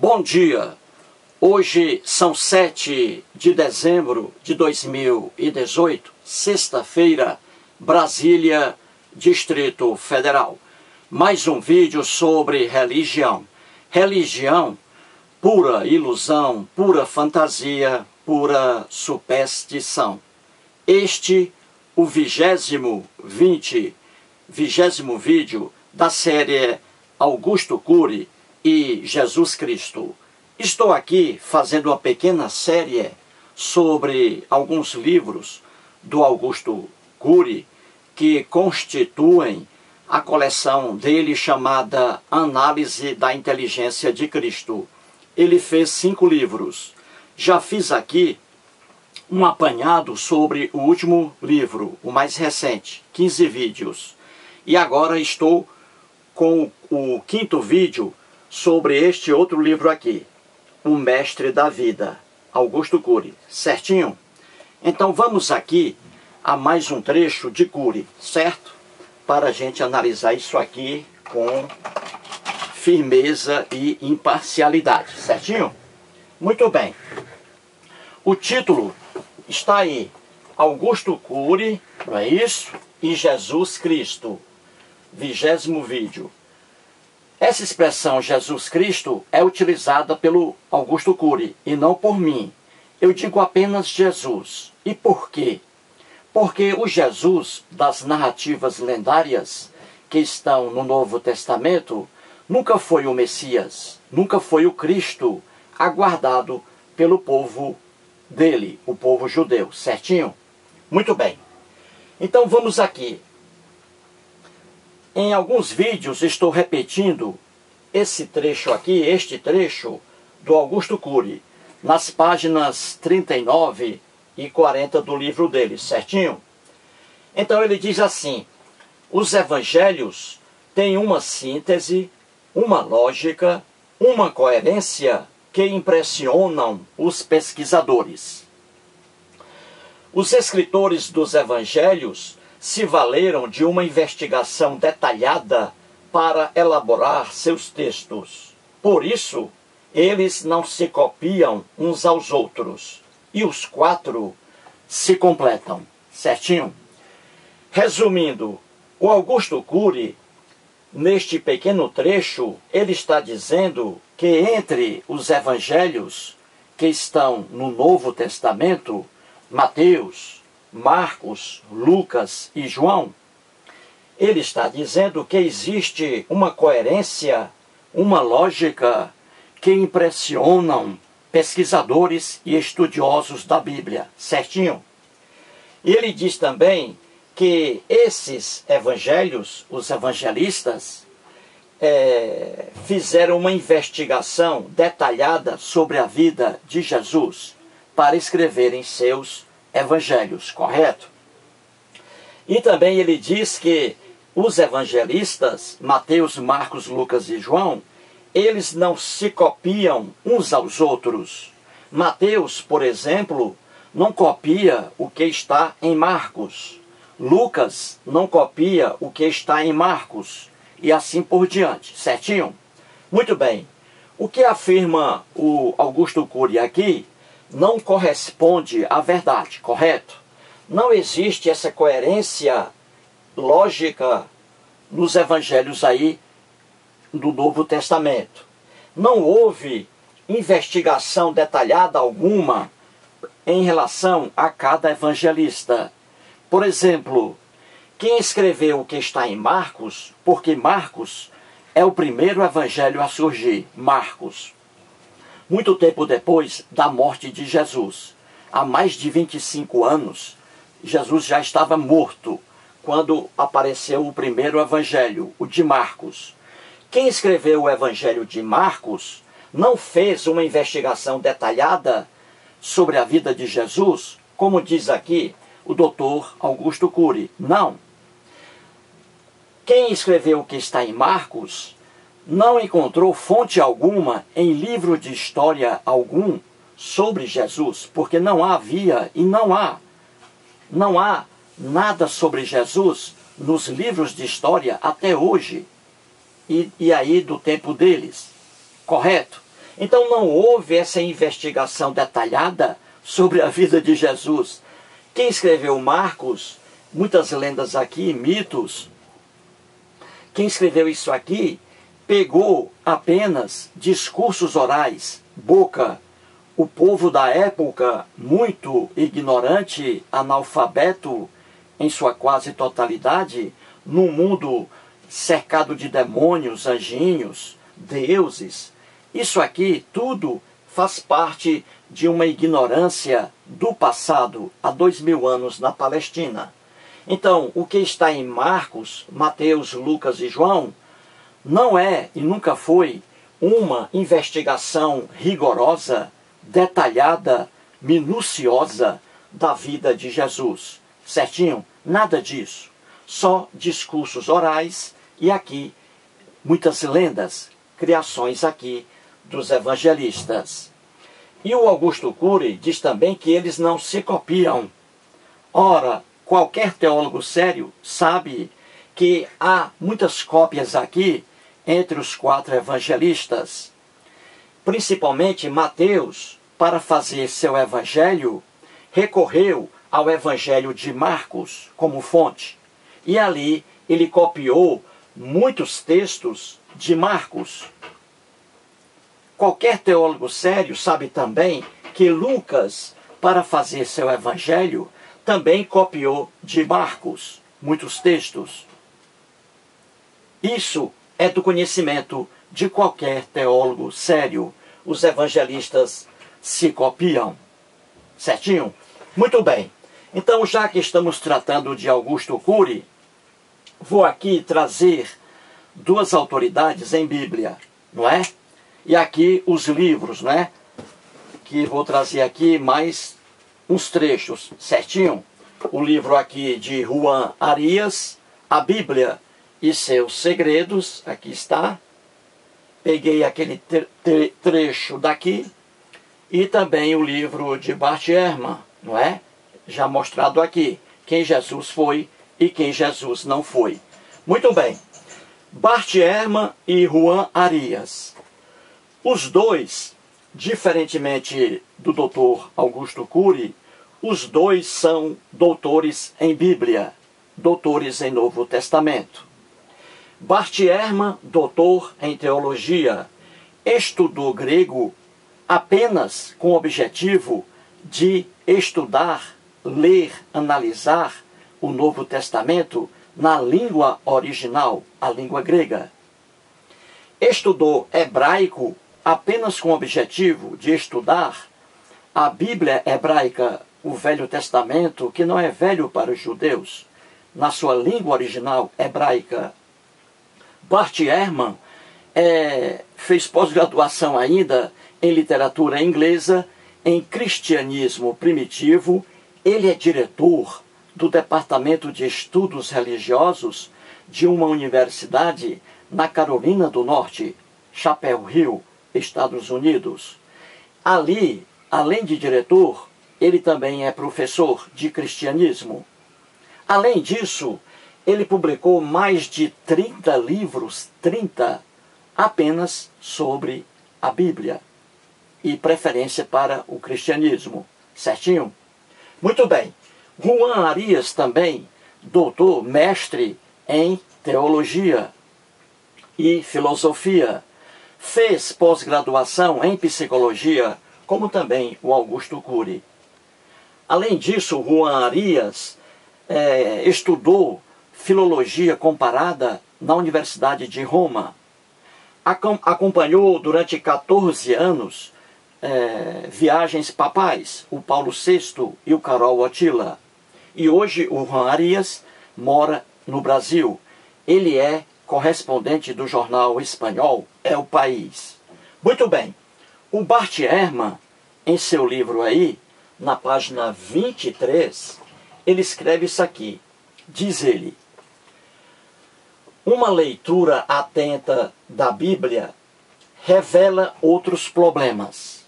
Bom dia! Hoje são 7 de dezembro de 2018, sexta-feira, Brasília, Distrito Federal. Mais um vídeo sobre religião. Religião, pura ilusão, pura fantasia, pura superstição. Este, o 20º vídeo da série Augusto Cury e Jesus Cristo. Estou aqui fazendo uma pequena série sobre alguns livros do Augusto Cury que constituem a coleção dele chamada Análise da Inteligência de Cristo. Ele fez 5 livros. Já fiz aqui um apanhado sobre o último livro, o mais recente, 15 vídeos. E agora estou com o 5º vídeo sobre este outro livro aqui, O Mestre da Vida, Augusto Cury, certinho? Então vamos aqui a mais um trecho de Cury, certo? Para a gente analisar isso aqui com firmeza e imparcialidade, certinho? Muito bem. O título está aí, Augusto Cury, não é isso? E Jesus Cristo, 20º vídeo. Essa expressão Jesus Cristo é utilizada pelo Augusto Cury e não por mim. Eu digo apenas Jesus. E por quê? Porque o Jesus das narrativas lendárias que estão no Novo Testamento nunca foi o Messias, nunca foi o Cristo aguardado pelo povo dele, o povo judeu, certinho? Muito bem. Então vamos aqui. Em alguns vídeos estou repetindo esse trecho aqui, este trecho do Augusto Cury, nas páginas 39 e 40 do livro dele, certinho? Então ele diz assim: os evangelhos têm uma síntese, uma lógica, uma coerência que impressionam os pesquisadores. Os escritores dos evangelhos se valeram de uma investigação detalhada para elaborar seus textos. Por isso, eles não se copiam uns aos outros, e os 4 se completam, certinho? Resumindo, o Augusto Cury, neste pequeno trecho, ele está dizendo que entre os evangelhos que estão no Novo Testamento, Mateus, Marcos, Lucas e João, ele está dizendo que existe uma coerência, uma lógica que impressionam pesquisadores e estudiosos da Bíblia, certinho? E ele diz também que esses evangelhos, os evangelistas, fizeram uma investigação detalhada sobre a vida de Jesus para escreverem seus evangelhos, correto? E também ele diz que os evangelistas, Mateus, Marcos, Lucas e João, eles não se copiam uns aos outros. Mateus, por exemplo, não copia o que está em Marcos. Lucas não copia o que está em Marcos. E assim por diante, certinho? Muito bem. O que afirma o Augusto Cury aqui não corresponde à verdade, correto? Não existe essa coerência lógica nos evangelhos aí do Novo Testamento. Não houve investigação detalhada alguma em relação a cada evangelista. Por exemplo, quem escreveu o que está em Marcos, porque Marcos é o primeiro evangelho a surgir, Marcos, muito tempo depois da morte de Jesus. Há mais de 25 anos, Jesus já estava morto quando apareceu o primeiro evangelho, o de Marcos. Quem escreveu o evangelho de Marcos não fez uma investigação detalhada sobre a vida de Jesus, como diz aqui o doutor Augusto Cury. Não. Quem escreveu o que está em Marcos não encontrou fonte alguma em livro de história algum sobre Jesus, porque não havia e não há nada sobre Jesus nos livros de história até hoje e aí do tempo deles, correto? Então não houve essa investigação detalhada sobre a vida de Jesus. Quem escreveu Marcos, muitas lendas aqui, mitos, quem escreveu isso aqui pegou apenas discursos orais, boca. O povo da época, muito ignorante, analfabeto em sua quase totalidade, num mundo cercado de demônios, anjinhos, deuses. Isso aqui tudo faz parte de uma ignorância do passado, há 2000 anos na Palestina. Então, o que está em Marcos, Mateus, Lucas e João, não é e nunca foi uma investigação rigorosa, detalhada, minuciosa da vida de Jesus. Certinho? Nada disso. Só discursos orais e aqui muitas lendas, criações aqui dos evangelistas. E o Augusto Cury diz também que eles não se copiam. Ora, qualquer teólogo sério sabe que há muitas cópias aqui entre os 4 evangelistas. Principalmente Mateus, para fazer seu evangelho, recorreu ao evangelho de Marcos como fonte. E ali ele copiou muitos textos de Marcos. Qualquer teólogo sério sabe também que Lucas, para fazer seu evangelho, também copiou de Marcos muitos textos. Isso é do conhecimento de qualquer teólogo sério. Os evangelistas se copiam. Certinho? Muito bem. Então, já que estamos tratando de Augusto Cury, vou aqui trazer 2 autoridades em Bíblia, não é? E aqui os livros, não é? Que vou trazer aqui mais uns trechos, certinho? O livro aqui de Juan Arias, A Bíblia e Seus Segredos, aqui está. Peguei aquele trecho daqui. E também o livro de Bart Ehrman, não é? Já mostrado aqui, quem Jesus foi e quem Jesus não foi. Muito bem. Bart Ehrman e Juan Arias. Os dois, diferentemente do doutor Augusto Cury, os dois são doutores em Bíblia, doutores em Novo Testamento. Bart Ehrman, doutor em teologia, estudou grego apenas com o objetivo de estudar, ler, analisar o Novo Testamento na língua original, a língua grega. Estudou hebraico apenas com o objetivo de estudar a Bíblia hebraica, o Velho Testamento, que não é velho para os judeus, na sua língua original hebraica. Bart Ehrman fez pós-graduação ainda em literatura inglesa, em cristianismo primitivo. Ele é diretor do Departamento de Estudos Religiosos de uma universidade na Carolina do Norte, Chapel Hill, Estados Unidos. Ali, além de diretor, ele também é professor de cristianismo. Além disso, ele publicou mais de 30 livros, 30, apenas sobre a Bíblia e preferência para o cristianismo. Certinho? Muito bem. Juan Arias também, doutor, mestre em teologia e filosofia. Fez pós-graduação em psicologia, como também o Augusto Cury. Além disso, Juan Arias estudou filologia comparada na Universidade de Roma. Acompanhou durante 14 anos viagens papais, o Paulo VI e o Carol Wojtyla. E hoje o Juan Arias mora no Brasil. Ele é correspondente do jornal espanhol El País. Muito bem. O Bart Ehrman, em seu livro aí, na página 23, ele escreve isso aqui. Diz ele: uma leitura atenta da Bíblia revela outros problemas.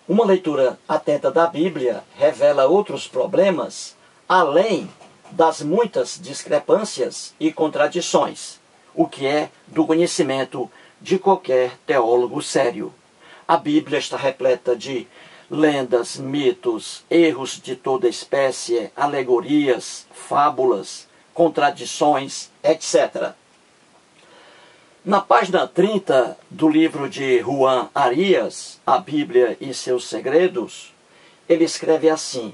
Uma leitura atenta da Bíblia revela outros problemas, além das muitas discrepâncias e contradições, o que é do conhecimento de qualquer teólogo sério. A Bíblia está repleta de lendas, mitos, erros de toda espécie, alegorias, fábulas, contradições, etc. Na página 30 do livro de Juan Arias, A Bíblia e seus Segredos, ele escreve assim: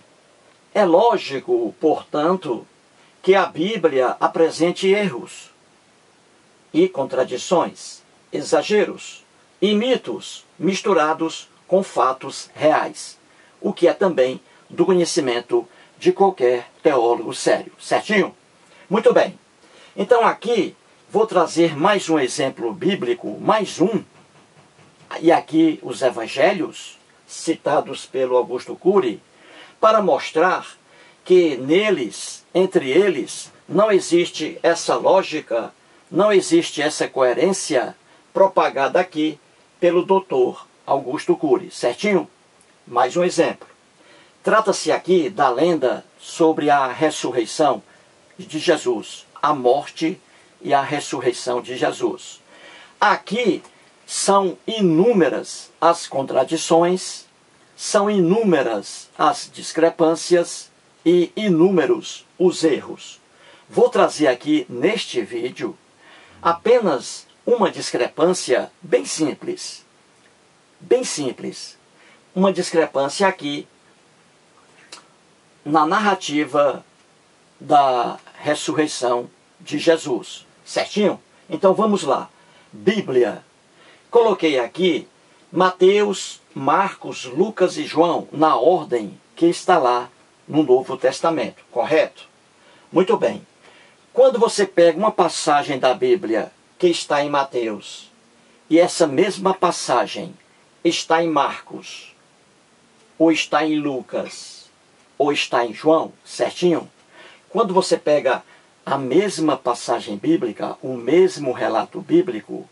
é lógico, portanto, que a Bíblia apresente erros e contradições, exageros e mitos misturados com fatos reais, o que é também do conhecimento de qualquer teólogo sério. Certinho? Muito bem. Então aqui vou trazer mais um exemplo bíblico, mais um, e aqui os evangelhos, citados pelo Augusto Cury, para mostrar que neles, entre eles, não existe essa lógica, não existe essa coerência propagada aqui pelo doutor Augusto Cury. Certinho? Mais um exemplo. Trata-se aqui da lenda sobre a ressurreição de Jesus, a morte e a ressurreição de Jesus. Aqui são inúmeras as contradições, são inúmeras as discrepâncias e inúmeros os erros. Vou trazer aqui neste vídeo apenas uma discrepância bem simples. Bem simples. Uma discrepância aqui na narrativa da ressurreição de Jesus. Certinho? Então vamos lá. Bíblia. Coloquei aqui Mateus, Marcos, Lucas e João na ordem que está lá no Novo Testamento. Correto? Muito bem. Quando você pega uma passagem da Bíblia que está em Mateus e essa mesma passagem está em Marcos, ou está em Lucas, ou está em João, certinho? Quando você pega a mesma passagem bíblica, o mesmo relato bíblico,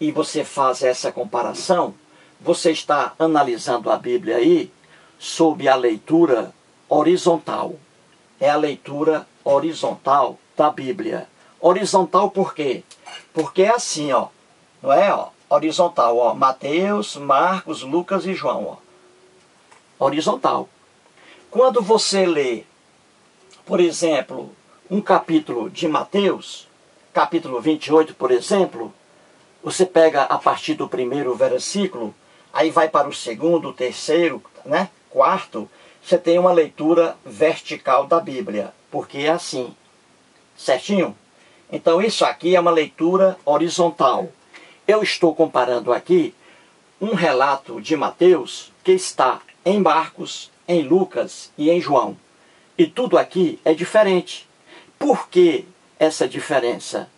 e você faz essa comparação, você está analisando a Bíblia aí sob a leitura horizontal. É a leitura horizontal da Bíblia. Horizontal por quê? Porque é assim, ó, não é, ó? Horizontal, ó, Mateus, Marcos, Lucas e João, ó. Horizontal. Quando você lê, por exemplo, um capítulo de Mateus, capítulo 28, por exemplo, você pega a partir do primeiro versículo, aí vai para o segundo, terceiro, né, quarto, você tem uma leitura vertical da Bíblia, porque é assim, certinho? Então isso aqui é uma leitura horizontal. Eu estou comparando aqui um relato de Mateus que está em Marcos, em Lucas e em João. E tudo aqui é diferente. Por que essa diferença?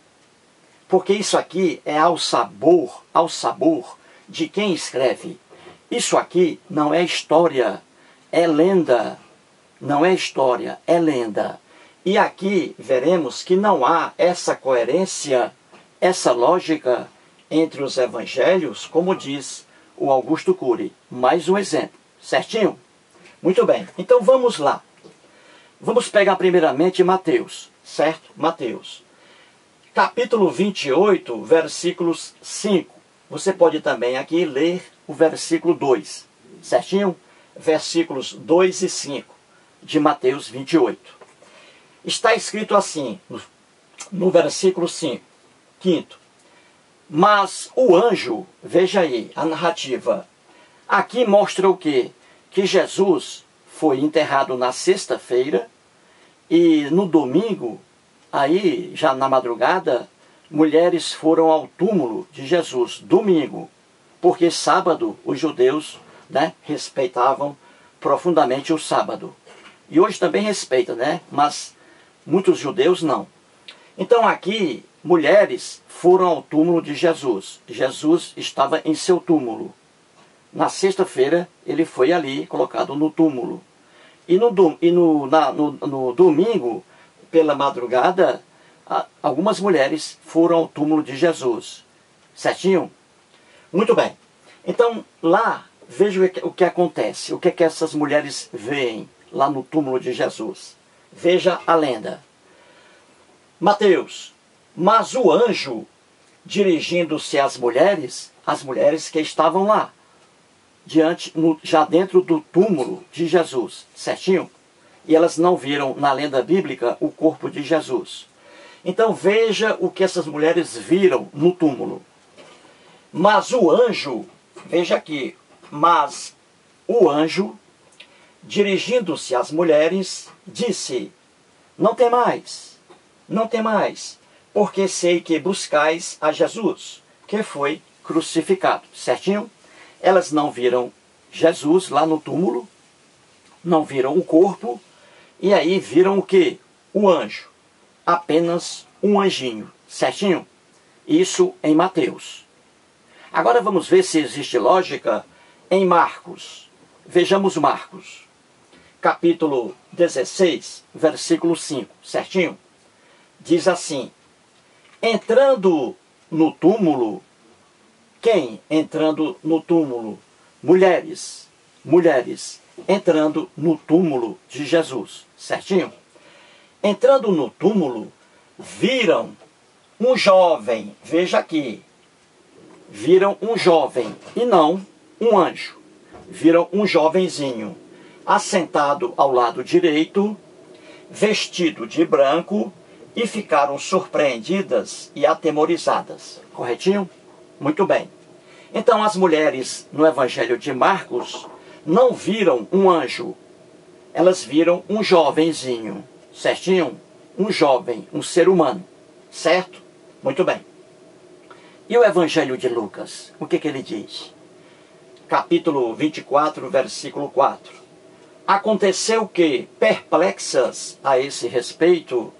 Porque isso aqui é ao sabor de quem escreve. Isso aqui não é história, é lenda. Não é história, é lenda. E aqui veremos que não há essa coerência, essa lógica entre os evangelhos, como diz o Augusto Cury. Mais um exemplo, certinho? Muito bem, então vamos lá. Vamos pegar primeiramente Mateus, certo? Mateus. Capítulo 28, versículos 5. Você pode também aqui ler o versículo 2, certinho? Versículos 2 e 5 de Mateus 28. Está escrito assim, no versículo 5, quinto. Mas o anjo, veja aí a narrativa, aqui mostra o quê? Que Jesus foi enterrado na sexta-feira e no domingo, aí já na madrugada, mulheres foram ao túmulo de Jesus, domingo, porque sábado os judeus, né, respeitavam profundamente o sábado. E hoje também respeita, né? Mas muitos judeus não. Então aqui, mulheres foram ao túmulo de Jesus. Jesus estava em seu túmulo. Na sexta-feira, ele foi ali, colocado no túmulo. E no domingo, pela madrugada, algumas mulheres foram ao túmulo de Jesus. Certinho? Muito bem. Então, lá, veja o que acontece. O que essas mulheres veem lá no túmulo de Jesus. Veja a lenda. Mateus. Mas o anjo dirigindo-se às mulheres que estavam lá, já dentro do túmulo de Jesus, certinho? E elas não viram na lenda bíblica o corpo de Jesus. Então veja o que essas mulheres viram no túmulo. Mas o anjo, veja aqui, mas o anjo, dirigindo-se às mulheres, disse: não temais, porque sei que buscais a Jesus, que foi crucificado, certinho? Elas não viram Jesus lá no túmulo, não viram o corpo, e aí viram o quê? O anjo, apenas um anjinho, certinho? Isso em Mateus. Agora vamos ver se existe lógica em Marcos. Vejamos Marcos, capítulo 16, versículo 5, certinho? Diz assim: entrando no túmulo, quem entrando no túmulo? Mulheres, entrando no túmulo de Jesus, certinho? Entrando no túmulo, viram um jovem, veja aqui, viram um jovem e não um anjo. Viram um jovenzinho assentado ao lado direito, vestido de branco, e ficaram surpreendidas e atemorizadas. Corretinho? Muito bem. Então as mulheres no Evangelho de Marcos não viram um anjo, elas viram um jovenzinho, certinho? Um jovem, um ser humano, certo? Muito bem. E o Evangelho de Lucas, o que ele diz? Capítulo 24, versículo 4. Aconteceu que, perplexas a esse respeito,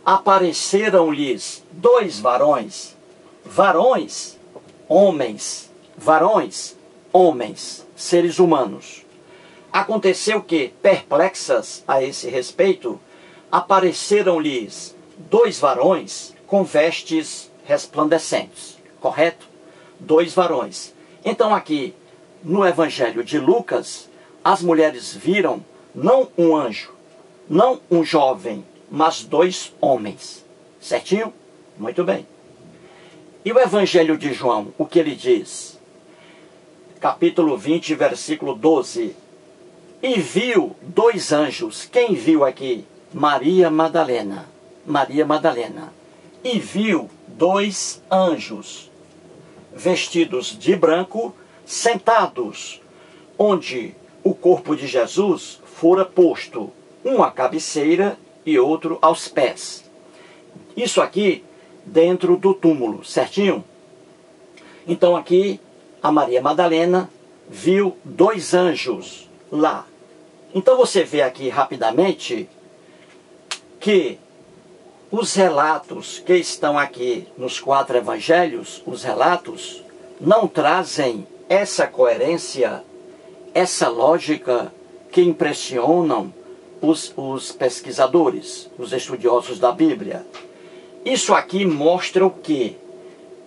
apareceram-lhes dois varões, homens, seres humanos. Aconteceu que, perplexas a esse respeito, apareceram-lhes dois varões com vestes resplandecentes. Correto? Dois varões. Então aqui, no Evangelho de Lucas, as mulheres viram não um anjo, não um jovem, mas dois homens. Certinho? Muito bem. E o Evangelho de João, o que ele diz? Capítulo 20, versículo 12. E viu dois anjos. Quem viu aqui? Maria Madalena. E viu dois anjos, vestidos de branco, sentados, onde o corpo de Jesus fora posto, um à cabeceira e outro aos pés. Isso aqui dentro do túmulo, certinho? Então aqui a Maria Madalena viu dois anjos lá. Então você vê aqui rapidamente que os relatos que estão aqui nos 4 evangelhos, os relatos, não trazem essa coerência, essa lógica que impressionam os pesquisadores, os estudiosos da Bíblia. Isso aqui mostra o quê?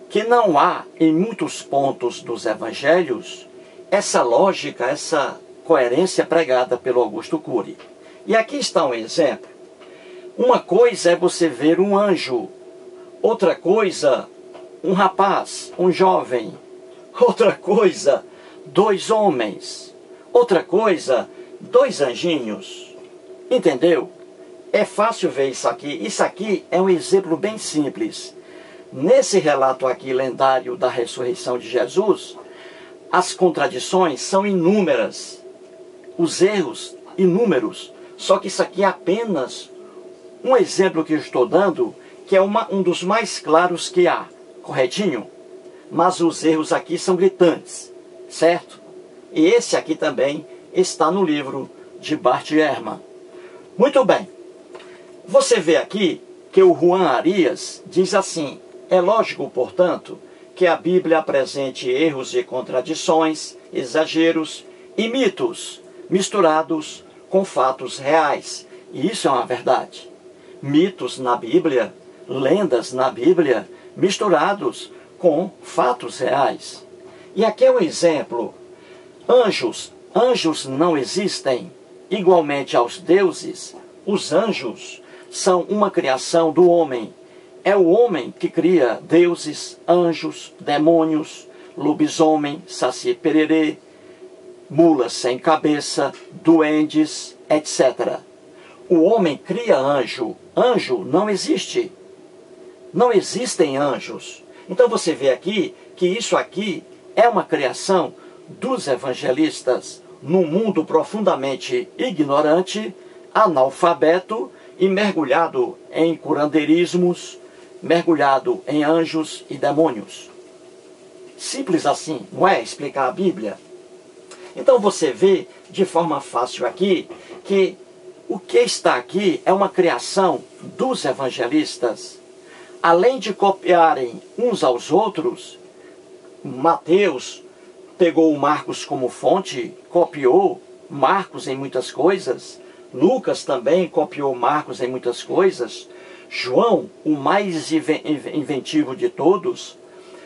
Que não há, em muitos pontos dos evangelhos, essa lógica, essa coerência pregada pelo Augusto Cury. E aqui está um exemplo. Uma coisa é você ver um anjo, outra coisa, um rapaz, um jovem, outra coisa, dois homens, outra coisa, dois anjinhos. Entendeu? É fácil ver isso aqui. Isso aqui é um exemplo bem simples. Nesse relato aqui lendário da ressurreição de Jesus, as contradições são inúmeras, os erros inúmeros. Só que isso aqui é apenas um exemplo que eu estou dando, que é um dos mais claros que há, corretinho? Mas os erros aqui são gritantes, certo? E esse aqui também está no livro de Bart Ehrman. Muito bem. Você vê aqui que o Juan Arias diz assim: é lógico, portanto, que a Bíblia apresente erros e contradições, exageros e mitos misturados com fatos reais. E isso é uma verdade. Mitos na Bíblia, lendas na Bíblia, misturados com fatos reais. E aqui é um exemplo. Anjos não existem. Igualmente aos deuses, os anjos são uma criação do homem. É o homem que cria deuses, anjos, demônios, lobisomem, saci pererê, mulas sem cabeça, duendes, etc. O homem cria anjo. Anjo não existe. Não existem anjos. Então você vê aqui que isso aqui é uma criação dos evangelistas num mundo profundamente ignorante, analfabeto e mergulhado em curandeirismos, mergulhado em anjos e demônios. Simples assim, não é? Explicar a Bíblia. Então você vê de forma fácil aqui que o que está aqui é uma criação dos evangelistas. Além de copiarem uns aos outros, Mateus pegou Marcos como fonte, copiou Marcos em muitas coisas. Lucas também copiou Marcos em muitas coisas. João, o mais inventivo de todos.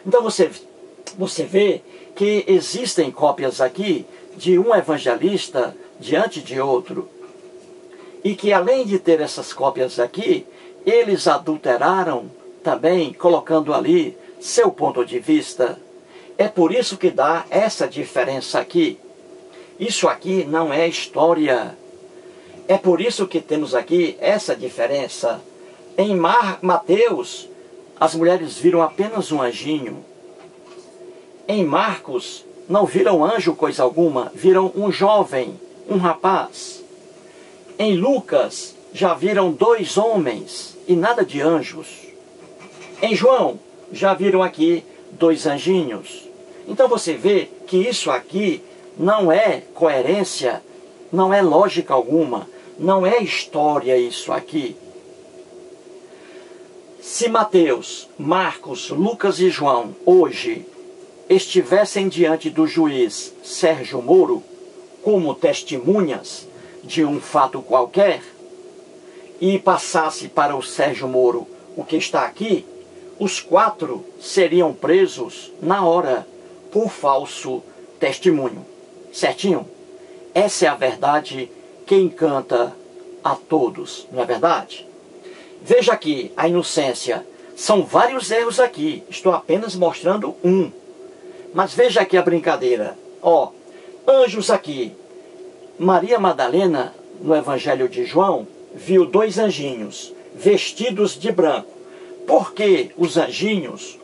Então você vê que existem cópias aqui de um evangelista diante de outro. E que além de ter essas cópias aqui, eles adulteraram também, colocando ali seu ponto de vista. É por isso que dá essa diferença aqui. Isso aqui não é história. É por isso que temos aqui essa diferença. Em Mateus, as mulheres viram apenas um anjinho. Em Marcos, não viram anjo coisa alguma, viram um jovem, um rapaz. Em Lucas, já viram 2 homens e nada de anjos. Em João, já viram aqui 2 anjinhos. Então você vê que isso aqui não é coerência, não é lógica alguma, não é história isso aqui. Se Mateus, Marcos, Lucas e João hoje estivessem diante do juiz Sérgio Moro como testemunhas de um fato qualquer e passasse para o Sérgio Moro o que está aqui, os 4 seriam presos na hora por falso testemunho. Certinho? Essa é a verdade que encanta a todos, não é verdade? Veja aqui a inocência. São vários erros aqui. Estou apenas mostrando um. Mas veja aqui a brincadeira. Ó, anjos aqui. Maria Madalena, no Evangelho de João, viu 2 anjinhos vestidos de branco. Por que os anjinhos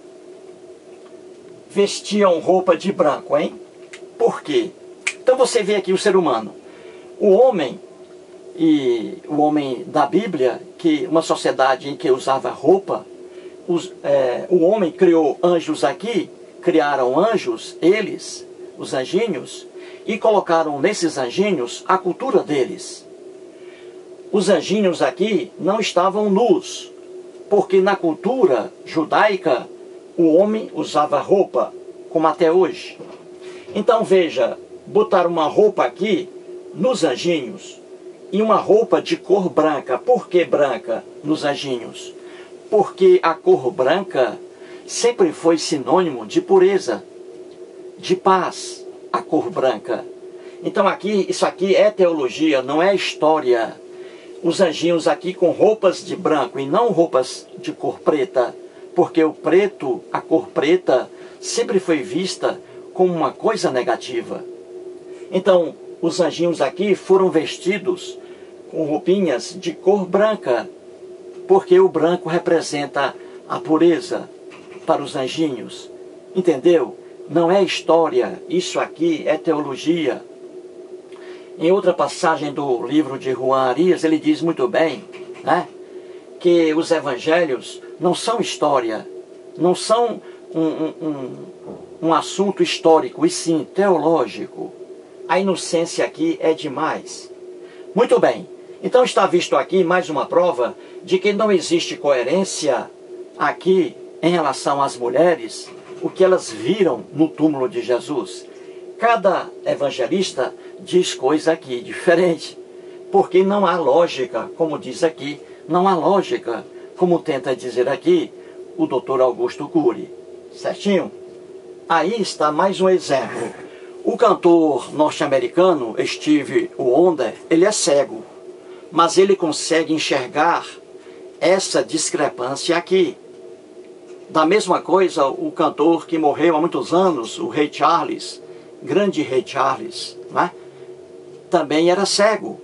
vestiam roupa de branco, hein? Por quê? Então você vê aqui o ser humano. O homem da Bíblia, que uma sociedade em que usava roupa, o homem criou anjos aqui, criaram anjos, eles, os anjinhos, e colocaram nesses anjinhos a cultura deles. Os anjinhos aqui não estavam nus, porque na cultura judaica o homem usava roupa, como até hoje. Então veja, botar uma roupa aqui nos anjinhos e uma roupa de cor branca. Por que branca nos anjinhos? Porque a cor branca sempre foi sinônimo de pureza, de paz, a cor branca. Então aqui, isso aqui é teologia, não é história. Os anjinhos aqui com roupas de branco e não roupas de cor preta, porque o preto, a cor preta, sempre foi vista como uma coisa negativa. Então, os anjinhos aqui foram vestidos com roupinhas de cor branca, porque o branco representa a pureza para os anjinhos. Entendeu? Não é história, isso aqui é teologia. Em outra passagem do livro de Juan Arias, ele diz muito bem, né, que os evangelhos não são história, não são um assunto histórico, e sim teológico. A inocência aqui é demais. Muito bem, então está visto aqui mais uma prova de que não existe coerência aqui em relação às mulheres, o que elas viram no túmulo de Jesus. Cada evangelista diz coisa aqui diferente, porque não há lógica, como diz aqui, não há lógica, como tenta dizer aqui o Dr. Augusto Cury. Certinho? Aí está mais um exemplo. O cantor norte-americano Stevie Wonder, ele é cego, mas ele consegue enxergar essa discrepância aqui. Da mesma coisa, o cantor que morreu há muitos anos, o Ray Charles, grande Ray Charles, né? Também era cego.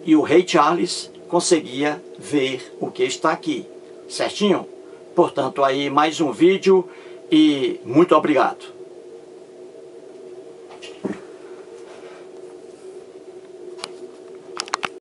E o Ray Charles conseguia ver o que está aqui, certinho? Portanto, aí mais um vídeo e muito obrigado.